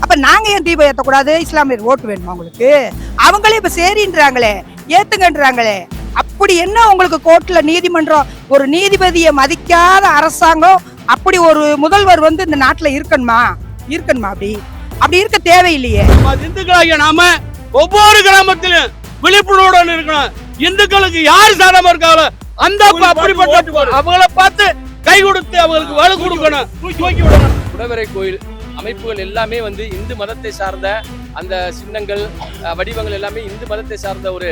அப்ப நாங்க ஏன் தீபம் ஏத்தக்கூடாது? இஸ்லாமியர் ஓட்டு வேணுமா உங்களுக்கு? அவங்களே இப்ப சரின்றாங்களே, ஏத்துங்கன்றாங்களே. அப்படி என்ன உங்களுக்கு கோர்ட்ல நீதிமன்றம், ஒரு நீதிபதியை மதிக்காத அரசாங்கம் அப்படி ஒரு முதல்வர் வந்து இந்த நாட்டுல இருக்கணுமா? அப்படி அப்படி இருக்க தேவையில்லையே. இந்துக்களாகிய நாம ஒவ்வொரு கிராமத்திலும் விழிப்புணர்வுடன் இருக்கணும். இந்துக்களுக்கு யார் சாதமா இருக்காங்களோ அந்த அப்படிப்பட்ட அவங்கள பார்த்து கை கொடுத்து அவங்களுக்கு வலு கொடுக்கணும், தூக்கி விடணும். குடவரை கோயில் அமைப்புகள் எல்லாமே வந்து இந்து மதத்தை சார்ந்த அந்த சின்னங்கள் வடிவங்கள் எல்லாமே இந்து மதத்தை சார்ந்த ஒரு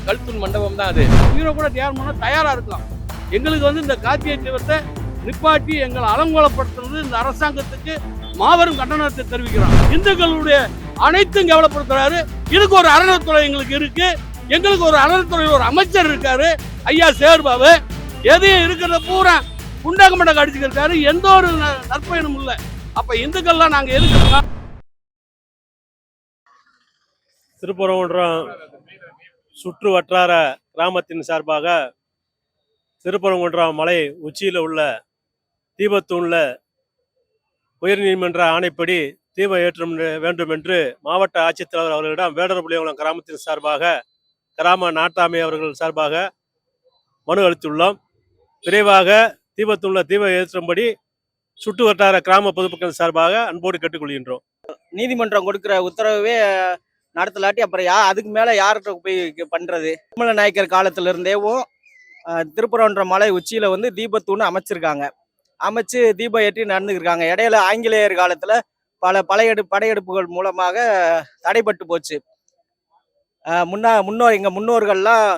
கல்துன் மண்டபம் தான். அது உயிரை கூட தியாகம் பண்ண தயாரா இருக்கலாம். எங்களுக்கு வந்து இந்த கார்த்திகை தீபத்தை நிப்பாட்டி எங்களை அலங்கோலப்படுத்துறது இந்த அரசாங்கத்துக்கு மாபெரும் கண்டனத்தை தெரிவிக்கிறோம். இந்துக்களுடைய அனைத்தும் கவலைப்படுத்துறாரு. இதுக்கு ஒரு அறநிலைத்துறை எங்களுக்கு இருக்கு. எங்களுக்கு ஒரு அறநிலைத்துறை ஒரு அமைச்சர் இருக்காரு, ஐயா சேர்பாபு. எதையும் இருக்கிறத பூரா குண்டாகமண்டம் அடிச்சுக்கிருக்காரு. எந்த ஒரு நற்பயனும் இல்லை. அப்ப இந்துக்கள்லாம் நாங்க எதுக்கு? திருப்பரங்குன்றம் சுற்று வட்டார கிராமத்தின் சார்பாக திருப்பரங்குன்றம் மலை உச்சியில் உள்ள தீபத்தூணில் உயர்நீதிமன்ற ஆணைப்படி தீபம் ஏற்ற வேண்டும் என்று மாவட்ட ஆட்சித்தலைவர் அவர்களிடம் வேடரபுலியங்குளம் கிராமத்தின் சார்பாக கிராம நாட்டாமை அவர்கள் சார்பாக மனு அளித்துள்ளோம். விரைவாக தீபத்தூணில் தீபம் ஏற்றும்படி சுற்று வட்டார கிராம பொதுமக்கள் சார்பாக அன்போடு கேட்டுக்கொள்கின்றோம். நீதிமன்றம் கொடுக்குற உத்தரவே நடத்தலாட்டி அப்புறம் அதுக்கு மேலே யார்கிட்ட போய் பண்ணுறது? திருமல நாயக்கர் காலத்துல இருந்தேவும் திருப்பரங்குன்றம் மலை உச்சியில் வந்து தீபத்தூண் அமைச்சிருக்காங்க. அமைச்சு தீபம் ஏற்றி நடந்துக்கிருக்காங்க. இடையில ஆங்கிலேயர் காலத்தில் பல படையெடுப்புகள் மூலமாக தடைப்பட்டு போச்சு. எங்கள் முன்னோர்கள்லாம்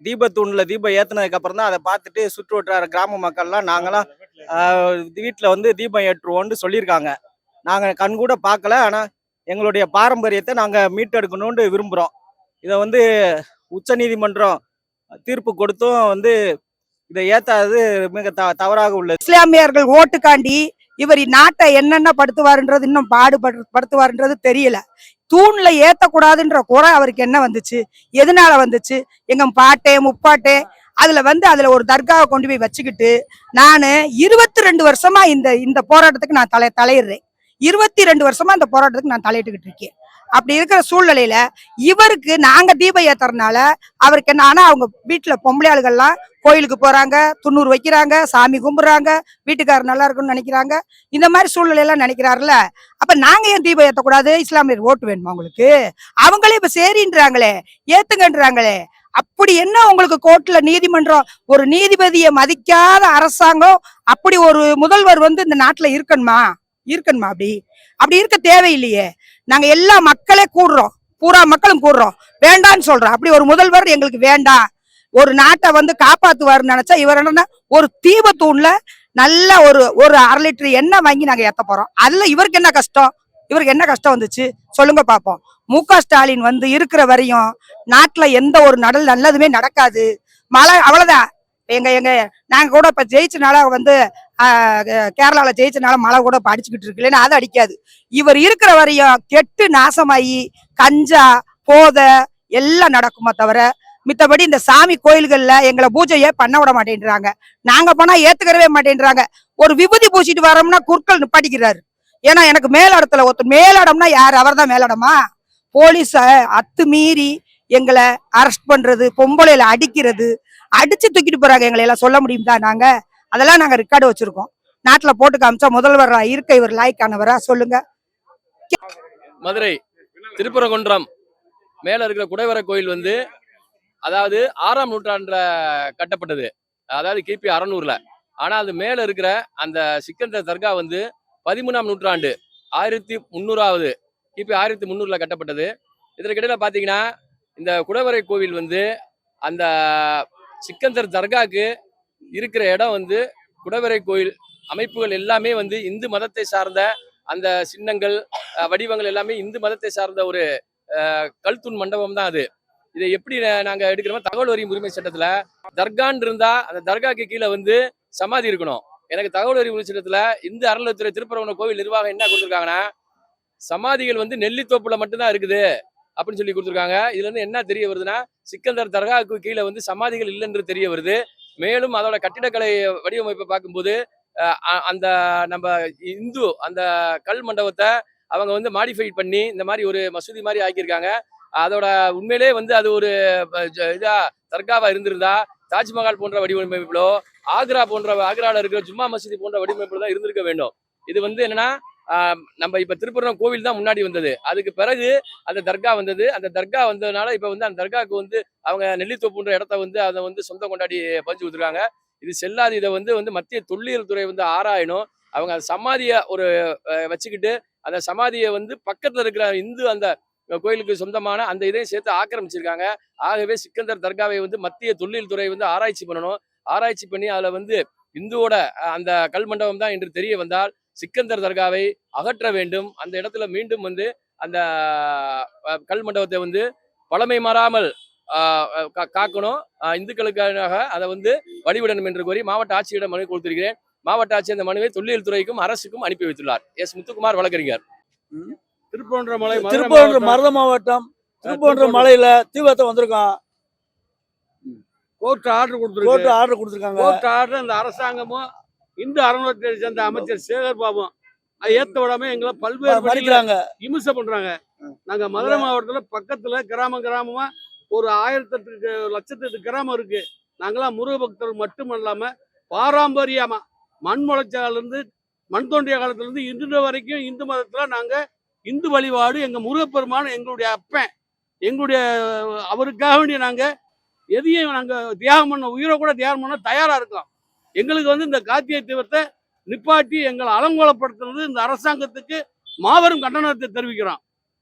தீபத்தூணில் தீபம் ஏற்றினதுக்கு அப்புறம் தான் அதை பார்த்துட்டு சுற்று வட்டார கிராம மக்கள்லாம் நாங்களாம் வீட்டில் வந்து தீபம் ஏற்றுவோம்னு சொல்லியிருக்காங்க. நாங்கள் கண்கூட பார்க்கல. ஆனால் எங்களுடைய பாரம்பரியத்தை நாங்கள் மீட்டெடுக்கணும்னு விரும்புகிறோம். இதை வந்து உச்ச நீதிமன்றம் தீர்ப்பு கொடுத்தும் வந்து இதை ஏத்தாதது மிக தவறாக உள்ளது. இஸ்லாமியர்கள் ஓட்டுக்காண்டி இவர் நாட்டை என்னென்ன படுத்துவாருன்றது இன்னும் படுத்துவாருன்றது தெரியல. தூண்ல ஏத்தக்கூடாதுன்ற குறை அவருக்கு என்ன வந்துச்சு? எதனால வந்துச்சு? எங்க பாட்டே முப்பாட்டே அதுல ஒரு தர்காவை கொண்டு போய் வச்சுக்கிட்டு நானு 22 வருஷமா இந்த போராட்டத்துக்கு நான் தலையிடுறேன். 22 வருஷமா இந்த போராட்டத்துக்கு நான் தலையிட்டுக்கிட்டு இருக்கேன். அப்படி இருக்கிற சூழ்நிலையில இவருக்கு நாங்க தீபம் ஏத்துறதுனால அவருக்கு என்ன? ஆனா அவங்க வீட்டுல பொம்பளை ஆளுகள்லாம் கோயிலுக்கு போறாங்க, துண்ணூறு வைக்கிறாங்க, சாமி கும்பிடுறாங்க, வீட்டுக்காரர் நல்லா இருக்குன்னு நினைக்கிறாங்க. இந்த மாதிரி சூழ்நிலையெல்லாம் நினைக்கிறாருல்ல. அப்ப நாங்க ஏன் தீபம் ஏத்தக்கூடாது? இஸ்லாமியர் ஓட்டு வேணுமா உங்களுக்கு? அவங்களே இப்ப சரின்றாங்களே, ஏத்துங்கன்றாங்களே. அப்படி என்ன உங்களுக்கு கோர்ட்ல நீதிமன்றம், ஒரு நீதிபதியை மதிக்காத அரசாங்கம் அப்படி ஒரு முதல்வர் வந்து இந்த நாட்டுல இருக்கணுமா? அப்படி அப்படி இருக்க தேவையில்லையே. நாங்க எல்லா மக்களே கூடுறோம், பூரா மக்களும் கூடுறோம், வேண்டான்னு சொல்றோம். அப்படி ஒரு முதல்வர் எங்களுக்கு வேண்டாம். ஒரு நாட்டை வந்து காப்பாத்துவாருன்னு நினைச்சா இவர் என்னன்னா ஒரு தீபத்தூண்ல நல்ல ஒரு 1/2 லிட்டர் எண்ணெய் வாங்கி நாங்க ஏத்த போறோம். அதுல இவருக்கு என்ன கஷ்டம்? என்ன கஷ்டம் வந்துச்சு சொல்லுங்க பாப்போம். மு.க. ஸ்டாலின் வந்து இருக்கிற வரையும் நாட்டுல எந்த ஒரு நல்லதுமே நடக்காது. மழை அவ்வளவுதான். நாங்க கூட இப்ப ஜெயிச்சனால வந்து கேரளால ஜெயிச்சனால மழை கூட இப்ப அடிச்சுக்கிட்டு இருக்கு, இல்லைன்னா அது அடிக்காது. இவர் இருக்கிற வரையும் கெட்டு நாசமாயி கஞ்சா போதை எல்லாம் நடக்குமா தவிர மித்தபடி இந்த சாமி கோயில்கள்ல எங்களை பூஜையே பண்ண விட மாட்டேன்றாங்க. நாங்க போனா ஏத்துக்கிறவே மாட்டேன்றாங்க. ஒரு விபூதி பூசிட்டு வரோம்னா குறுக்கள் நிப்பாட்டிக்கிறாரு. ஏன்னா எனக்கு மேலிடத்துல மேலிடம்னா யாரு? அவர் தான் மேலிடமா? போலீஸ அத்துமீறி எங்களை அரெஸ்ட் பண்றது, பொம்பளையில அடிக்கிறது, அடிச்சு தூக்கிட்டு போறாங்க. எங்களை எல்லாம் சொல்ல முடியும் தான். அதெல்லாம் நாங்க ரெக்கார்டு வச்சிருக்கோம். நாட்டுல போட்டு காமிச்சா முதல்வரா இருக்க இவர் லாய்க்கானவரா சொல்லுங்க. மதுரை திருப்பரங்குன்றம் மேல இருக்கிற குடைவரை கோயில் வந்து அதாவது 6ஆம் நூற்றாண்டுல கட்டப்பட்டது, அதாவது கிபி 600ல. ஆனா அது மேல இருக்கிற அந்த சிக்கந்தர் தர்கா வந்து 13ஆம் நூற்றாண்டு 1300வது கிபி 1300ல கட்டப்பட்டது. இதற்கிடையில பாத்தீங்கன்னா இந்த குடைவரை கோவில் வந்து அந்த சிக்கந்தர் தர்காக்கு இருக்கிற இடம் வந்து குடவரை கோயில் அமைப்புகள் எல்லாமே வந்து இந்து மதத்தை சார்ந்த அந்த சின்னங்கள் வடிவங்கள் எல்லாமே இந்து மதத்தை சார்ந்த ஒரு கல்துன் மண்டபம் தான். அது இதை எப்படி நாங்க எடுக்கிறோம்? தகவல் அறியும் உரிமை சட்டத்துல தர்கான் இருந்தா அந்த தர்காக்கு கீழே வந்து சமாதி இருக்கணும். எனக்கு தகவல் அறியும் உரிமை சட்டத்துல இந்து அறநிலையத்துறை திருப்பரங்குன்றம் கோவில் நிர்வாகம் என்ன கொடுத்துருக்காங்கன்னா, சமாதிகள் வந்து நெல்லித்தோப்புல மட்டும்தான் இருக்குது அப்படின்னு சொல்லி கொடுத்துருக்காங்க. இதுல இருந்து என்ன தெரிய வருதுன்னா, சிக்கந்தர் தர்காவுக்கு கீழே வந்து சமாதிகள் இல்லைன்னு தெரிய வருது. மேலும் அதோட கட்டிடக்கலை வடிவமைப்பை பார்க்கும்போது அந்த நம்ம இந்து அந்த கல் மண்டபத்தை அவங்க வந்து மாடிஃபை பண்ணி இந்த மாதிரி ஒரு மசூதி மாதிரி ஆக்கியிருக்காங்க. அதோட உண்மையிலே வந்து அது ஒரு இதா தர்காவா இருந்திருந்தா தாஜ்மஹால் போன்ற வடிவமைப்புகளோ ஆக்ரால இருக்கிற ஜும்மா மசூதி போன்ற வடிவமைப்புல தான் இருந்திருக்க வேண்டும். இது வந்து என்னன்னா நம்ம இப்ப திருப்பூரம் கோவில் தான் முன்னாடி வந்தது. அதுக்கு பிறகு அந்த தர்கா வந்தது. அந்த தர்கா வந்ததுனால இப்ப வந்து அந்த தர்காவுக்கு வந்து அவங்க நெல்லித்தோப்புன்ற இடத்த வந்து அதை வந்து சொந்தம் கொண்டாடி பதிச்சு கொடுத்துருக்காங்க. இது செல்லாது. இதை வந்து மத்திய தொல்லியல் துறை வந்து ஆராயணும். அவங்க அந்த சமாதியை ஒரு வச்சுக்கிட்டு அந்த சமாதியை வந்து பக்கத்துல இருக்கிற இந்து அந்த கோயிலுக்கு சொந்தமான அந்த இதையும் சேர்த்து ஆக்கிரமிச்சிருக்காங்க. ஆகவே சிக்கந்தர் தர்காவை வந்து மத்திய தொல்லியல் துறை வந்து ஆராய்ச்சி பண்ணணும். ஆராய்ச்சி பண்ணி அதுல வந்து இந்துவோட அந்த கல் மண்டபம் தான் என்று தெரிய வந்தால் சிக்கந்தர் தர்காவை அகற்ற வேண்டும். அந்த இடத்துல மீண்டும் வந்து அந்த கல் மண்டபத்தை வந்து பழமை மாறாமல் காக்கணும். இந்துக்களுக்காக அதை வந்து வழிவிடணும் என்று கோரி மாவட்ட ஆட்சியிடம் மனு கொடுத்திருக்கிறேன். மாவட்ட ஆட்சி அந்த மனுவை தொல்லியல் துறைக்கும் அரசுக்கும் அனுப்பி வைத்துள்ளார். எஸ் முத்துக்குமார் வழக்கறிஞர். திருப்பூர் மருத மாவட்டம் திருப்பூர் மலையில தீவிரத்தை வந்திருக்கான். கோர்ட் ஆர்டர் கொடுத்துருக்காங்க. கோர்ட் ஆர்டர் இந்த அரசாங்கமும் இந்து அறநிலையத்துறை சேர்ந்த அமைச்சர் சேகர் பாபும் ஏத்த விடாம எங்களை பல்வேறு இம்சை பண்றாங்க. நாங்க மதுரை மாவட்டத்துல பக்கத்துல கிராமமா ஒரு 1008 லட்சத்து கிராமம் இருக்கு. நாங்களாம் முருக பக்தர்கள் மட்டும் இல்லாம பாரம்பரியமா மண் முளைச்சால இருந்து மண் தோன்றிய காலத்துல இருந்து இன்று வரைக்கும் இந்து மதத்துல நாங்க இந்து வழிபாடு எங்க முருகப்பெருமான் எங்களுடைய அப்பன் எங்களுடைய அவருக்காக வேண்டிய நாங்க எதையும் நாங்க தியாகம் பண்ண உயிரை கூட தியாகம் பண்ண தயாரா இருக்கோம். எங்களுக்கு வந்து இந்த கார்த்திகை தீபத்தை நிப்பாட்டி எங்களை அலங்கோலப்படுத்துறது இந்த அரசாங்கத்துக்கு மாபெரும் கண்டனத்தை தெரிவிக்கிறோம்.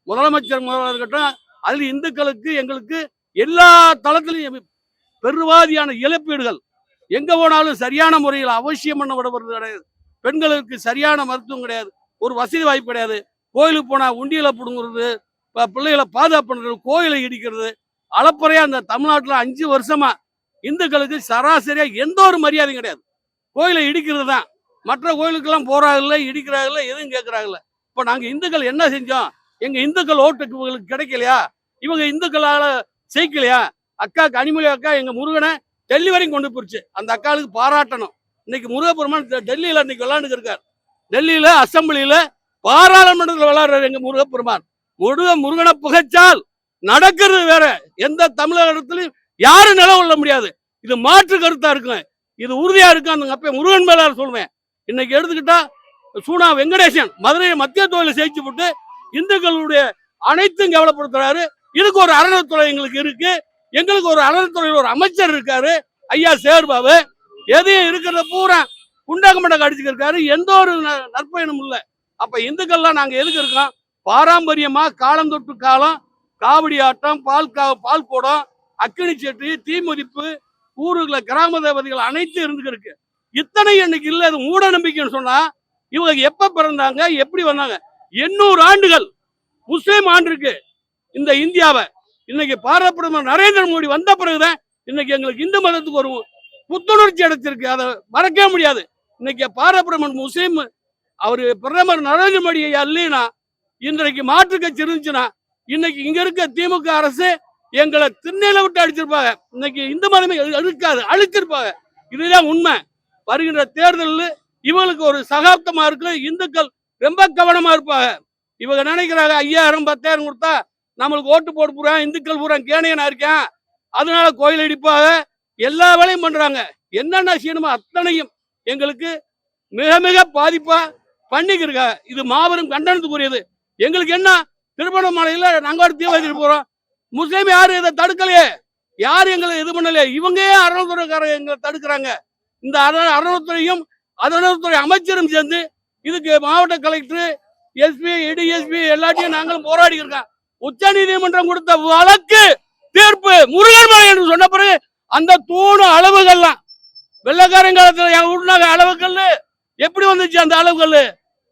முதலமைச்சர் இருக்கட்டும், அதில் இந்துக்களுக்கு எங்களுக்கு எல்லா தளத்திலையும் பெருவாதியான இழப்பீடுகள் எங்க போனாலும் சரியான முறையில் அவசியம் பண்ண விடப்படுறது கிடையாது. பெண்களுக்கு சரியான மருத்துவம் கிடையாது, ஒரு வசதி வாய்ப்பு கிடையாது. கோயிலுக்கு போனா உண்டியலை பிடுங்குறது, பிள்ளைகளை பாதுகாப்பு பண்றது, கோயிலை இடிக்கிறது, அளப்பறையா அந்த தமிழ்நாட்டில் 5 வருஷமா இந்துக்களுக்கு சராசரியா எந்த ஒரு மரியாதையும் கிடையாது. கோயிலை இடிக்கிறது தான். மற்ற கோயிலுக்கெல்லாம் போறாங்கல்ல, இடிக்கிறாங்கல்ல, எதுவும் கேட்கறாங்கல்ல. இப்ப நாங்க இந்துக்கள் என்ன செஞ்சோம்? எங்க இந்துக்கள் ஓட்டுக்கு இவங்களுக்கு கிடைக்கலையா? இவங்க இந்துக்களால ஜெயிக்கலையா? அக்கா கனிமொழி அக்கா எங்க முருகனை டெல்லி வரைக்கும் கொண்டு போயிடுச்சு. அந்த அக்காளுக்கு பாராட்டணும். இன்னைக்கு முருகப்பெருமான் டெல்லியில இன்னைக்கு விளையாண்டு இருக்காரு. டெல்லியில அசம்பிளியில பாராளுமன்றத்தில் விளையாடுறாரு எங்க முருகப்பெருமான். முருகனை புகைச்சால் நடக்கிறது வேற. எந்த தமிழகத்திலையும் யாரும் நிலம் கொள்ள முடியாது. இது மாற்று கருத்தா இருக்கும், இது உறுதியா இருக்கும். அந்த அப்ப முருகன் மேல சொல்லுவேன். இன்னைக்கு எடுத்துக்கிட்டா சூனா வெங்கடேசன் மதுரையை மத்திய தொழில ஜெயிச்சு போட்டு இந்துக்களுடைய அனைத்தும் கேவலப்படுத்துறாரு. இதுக்கு ஒரு அறநிலைத்துறை எங்களுக்கு இருக்கு. எங்களுக்கு ஒரு அறநிலைத்துறையில் ஒரு அமைச்சர் இருக்காரு, ஐயா சேர்பாபு. எதையும் இருக்கிறத பூரா குண்டாகமண்ட கடிச்சுக்கு இருக்காரு. எந்த ஒரு நற்பயனும் இல்லை. அப்ப இந்துக்கள்லாம் நாங்க எதுக்கு இருக்கோம்? பாரம்பரியமா காலம் தொட்டு காலம் காவடி ஆட்டம், பால் குடம், அக்கினி செட்டு, தீமதிப்பு, ஊருல கிராம தேவதைகள் அனைத்தும் இருந்துருக்கு. இத்தனை இன்னைக்கு இல்ல. அது மூட நம்பிக்கைன்னு சொன்னா இவங்க எப்ப பிறந்தாங்க, எப்படி வந்தாங்க? 800 ஆண்டுகள் முஸ்லீம் ஆண்டிருக்கு இந்த இந்தியாவை. இன்னைக்கு பாரத பிரதமர் நரேந்திர மோடி வந்த பிறகுதான் இன்னைக்கு எங்களுக்கு இந்து மதத்துக்கு ஒரு புத்துணர்ச்சி அடைச்சிருக்கு. அதை மறக்கவே முடியாது. இன்னைக்கு பாரத பிரதமர் முஸ்லீம் அவரு பிரதமர் நரேந்திர மோடி இல்லைன்னா, இன்றைக்கு மாற்று கட்சி இருந்துச்சுன்னா இன்னைக்கு இங்க இருக்க திமுக அரசு எங்களை திண்ணையில விட்டு அடிச்சிருப்பாங்க. இன்னைக்கு இந்து மதமே இருக்காது, அழிச்சிருப்பாங்க. இதுதான் உண்மை. வருகின்ற தேர்தலில் இவங்களுக்கு ஒரு சகாப்தமா இருக்கு. இந்துக்கள் ரொம்ப கவனமா இருப்பாங்க. இவங்க நினைக்கிறாங்க 5000 10,000 கொடுத்தா நம்மளுக்கு ஓட்டு போட்டு பூரா இந்துக்கள் பூரா கேணியனா இருக்கேன், அதனால கோயில் அடிப்பாங்க, எல்லா வேலையும் பண்றாங்க. என்னென்ன செய்யணுமோ அத்தனையும் எங்களுக்கு மிக மிக பாதிப்பா பண்ணிக்கிருக்காங்க. இது மாபெரும் கண்டனத்துக்குரியது. எங்களுக்கு என்ன, திருவண்ணாமலையில நாங்க ஒரு தீ வச்சுட்டு போறோம். முஸ்லீம் யாரும் இதை தடுக்கலையே, யாரும் எங்களை இது பண்ணலையே. இவங்க அறநிலைத்துறைக்காரங்க எங்களை தடுக்கிறாங்க. இந்த அறநிலைத்துறையும் அறநிலைத்துறை அமைச்சரும் சேர்ந்து இதுக்கு மாவட்ட கலெக்டர், எஸ்பி, டிஎஸ்பி எல்லாத்தையும் நாங்களும் போராடி இருக்கோம். உச்ச நீதிமன்றம் கொடுத்த வழக்கு தீர்ப்பு முருகன் மலை என்று சொன்ன பிறகு அந்த தூணு அளவுகள்லாம் வெள்ளக்காரங்காலத்துல உண்டாக அளவுகள் எப்படி வந்துச்சு? அந்த அளவுகள்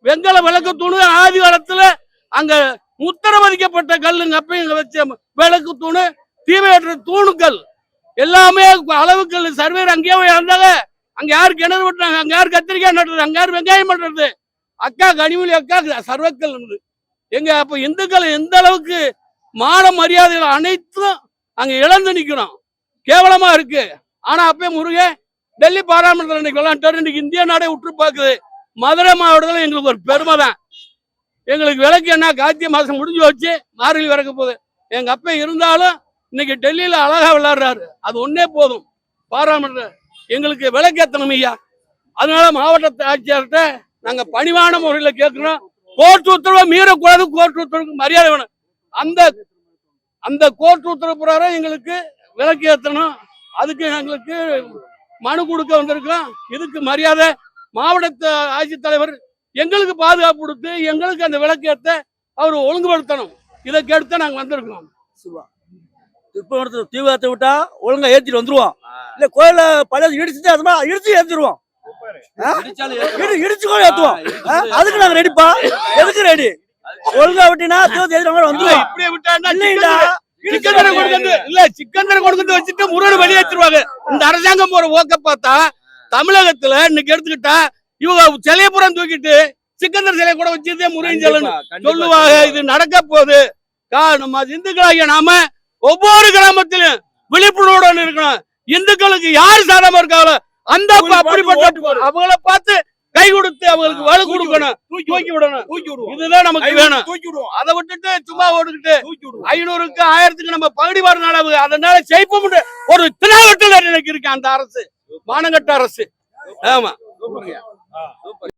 வெங்கல விளக்கு தூணு ஆதி காலத்துல அங்க முத்திரமதிக்கப்பட்ட கல்லுங்க. அப்ப இங்க வச்ச விளக்கு தூணு, தீமையற்ற தூணுக்கள் எல்லாமே அளவுகள். சர்வேர் அங்கேயே இருந்தாங்க. அங்க யாரு கிணறு விட்டாங்க, அங்க யாரு கத்திரிக்காய் நட்டுறது, அங்க யாரு வெங்காயம் பண்றது. அக்கா கனிமொழி அக்கா சர்வக்கல் இருந்து எங்க. அப்ப இந்துக்கள் எந்த அளவுக்கு மான மரியாதைகள் அனைத்தும் அங்க இழந்து நிக்கிறோம். கேவலமா இருக்கு. ஆனா அப்ப முருகன் டெல்லி பாராளுமன்றத்தில் இன்னைக்கு விளையாண்டு இன்னைக்கு இந்திய நாடே உற்று பார்க்குது. மதுரை மாவட்டத்தில் எங்களுக்கு ஒரு பெருமை தான். எங்களுக்கு விளக்கு என்ன கார்த்திகை மாசம் முடிஞ்சு வச்சு மார்கழி விறக்க போகுது. எங்க அப்பா இருந்தாலும் இன்னைக்கு டெல்லியில அழகா விளையாடுறாரு. அது ஒன்னே போதும். பாராளுமன்ற எங்களுக்கு விளக்கேத்தணும் ஐயா. அதனால மாவட்ட ஆட்சியர்கிட்ட நாங்க பணிவான முறையில கேட்கிறோம். கோர்ட் உத்தரவை மீறக்கூடாது. கோர்ட் உத்தரவுக்கு மரியாதை வேணும். அந்த கோர்ட் உத்தரவு பிரகாரம் எங்களுக்கு விளக்கு ஏற்றணும். அதுக்கு எங்களுக்கு மனு கொடுக்க வந்திருக்கோம். இதுக்கு மரியாதை மாவட்ட ஆட்சித்தலைவர் எங்களுக்கு பாதுகாப்பு கொடுத்து எங்களுக்கு அந்த விளக்கு ஏற்ற அவர் ஒழுங்குபடுத்தணும். இதை கேட்டு நாங்க வந்திருக்கோம். திருப்பரங்குன்றத்துல தீவிரத்தை விட்டா ஒழுங்கா ஏத்திட்டு வந்துருவோம். இல்ல கோயில பழைய இடிச்சுட்டு அது மாதிரி இடிச்சு ஏத்திடுவோம். இடிச்சு கூட ஏத்துவோம். அதுக்கு நாங்க ரெடிப்பா. எதுக்கு ரெடி? ஒழுங்கா விட்டினா வந்துருவோம். இப்படியே விட்டா சிக்கந்தரை கொடுத்து வச்சுட்டு முருகன் வெளியேற்றிடுவாங்க. இந்த அரசாங்கம் போற ஓக்க பார்த்தா தமிழகத்துல இன்னைக்கு எடுத்துக்கிட்டா இவங்க சிலையப்புறம் தூக்கிட்டு சிக்கந்தர் சிலை கூட வச்சதே முருகன் சிலைன்னு சொல்லுவாங்க. இது நடக்க போகுது. நம்ம இந்துக்களாகிய நாம ஒவ்வொரு கிராமத்திலும் விழிப்புணர்வுடன் இருக்கணும். இந்துக்களுக்கு யார் சாதமா இருக்காங்களோ அந்த அப்படிப்பட்ட அவங்கள பார்த்து கை கொடுத்து அவங்களுக்கு வலு கொடுக்கணும். தூக்கி விடணும். இதுதான் நமக்கு வேணும். அதை விட்டுட்டு சும்மா ஓட்டுக்கிட்டு 500க்கு 1000க்கு நம்ம பகுதி வார நாளாவு அதனால செய்ப்போம் ஒரு தினாவட்டில் எனக்கு இருக்கு அந்த அரசு. மானங்கட்ட அரசு. ஆமா.